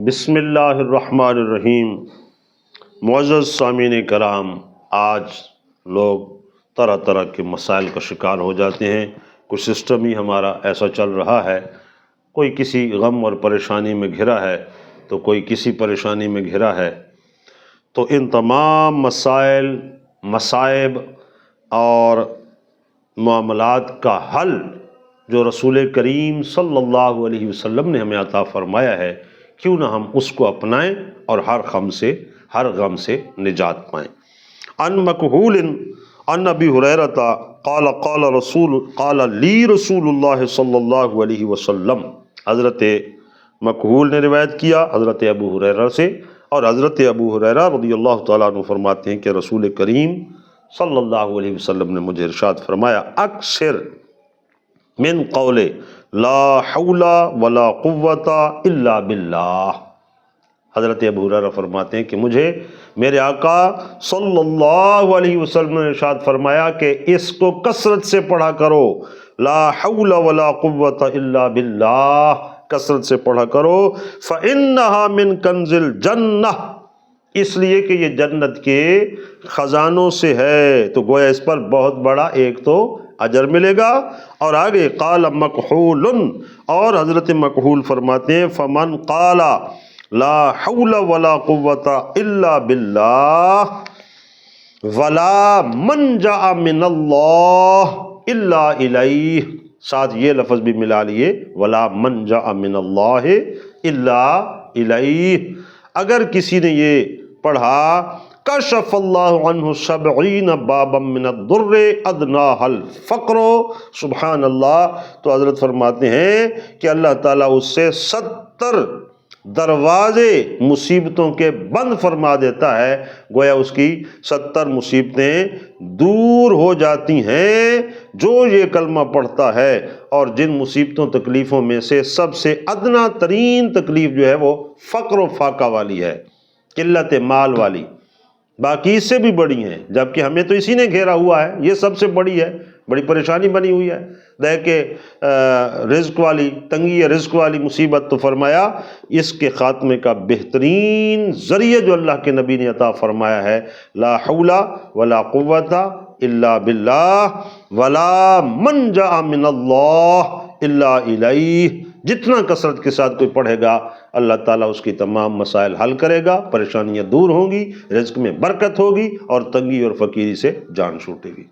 بسم اللہ الرحمن الرحیم۔ معزز سامعین کرام، آج لوگ طرح طرح کے مسائل کا شکار ہو جاتے ہیں۔ کچھ سسٹم ہی ہمارا ایسا چل رہا ہے، کوئی کسی غم اور پریشانی میں گھرا ہے تو کوئی کسی پریشانی میں گھرا ہے، تو ان تمام مسائل، مصائب اور معاملات کا حل جو رسول کریم صلی اللہ علیہ وسلم نے ہمیں عطا فرمایا ہے، کیوں نہ ہم اس کو اپنائیں اور ہر غم سے نجات پائیں۔ ان مکحول ان ابی ہریرہ قال لی رسول اللہ صلی اللہ علیہ وسلم، حضرت مکحول نے روایت کیا حضرت ابو ہریرہ سے، اور حضرت ابو ہریرہ رضی اللہ تعالیٰ عنہ فرماتے ہیں کہ رسول کریم صلی اللہ علیہ وسلم نے مجھے ارشاد فرمایا، اکثر من قول لا حول ولا قوت الا باللہ۔ حضرت ابو ہریرہ فرماتے ہیں کہ مجھے میرے آقا صلی اللہ علیہ وسلم نے ارشاد فرمایا کہ اس کو کثرت سے پڑھا کرو، لا حول ولا قوت الا باللہ، کثرت سے پڑھا کرو، فإنها من کنز الجنہ، اس لیے کہ یہ جنت کے خزانوں سے ہے۔ تو گویا اس پر بہت بڑا ایک تو اجر ملے گا۔ اور آگے قال مکحول، اور حضرت مکحول فرماتے ہیں فمن قال لا حول ولا قوت الا باللہ ولا منجا من اللہ الا الیہ، ساتھ یہ لفظ بھی ملا لیے، ولا منجا من اللہ الا الیہ۔ اگر کسی نے یہ پڑھا، کشف اللہ عنہ 70 بابا من الضر ادناها الفقر، سبحان اللہ، تو حضرت فرماتے ہیں کہ اللہ تعالیٰ اس سے 70 دروازے مصیبتوں کے بند فرما دیتا ہے۔ گویا اس کی 70 مصیبتیں دور ہو جاتی ہیں جو یہ کلمہ پڑھتا ہے۔ اور جن مصیبتوں تکلیفوں میں سے سب سے ادنا ترین تکلیف جو ہے وہ فقر و فاقہ والی ہے، قلت مال والی، باقی اس سے بھی بڑی ہیں، جبکہ ہمیں تو اسی نے گھیرا ہوا ہے، یہ سب سے بڑی ہے، بڑی پریشانی بنی ہوئی ہے۔ دیکھیں رزق والی، تنگی رزق والی مصیبت، تو فرمایا اس کے خاتمے کا بہترین ذریعہ جو اللہ کے نبی نے عطا فرمایا ہے، لا حول ولا قوت الا باللہ ولا منجا من اللہ الا الیہ۔ جتنا کثرت کے ساتھ کوئی پڑھے گا، اللہ تعالیٰ اس کی تمام مسائل حل کرے گا، پریشانیاں دور ہوں گی، رزق میں برکت ہوگی، اور تنگی اور فقیری سے جان چھوٹے گی۔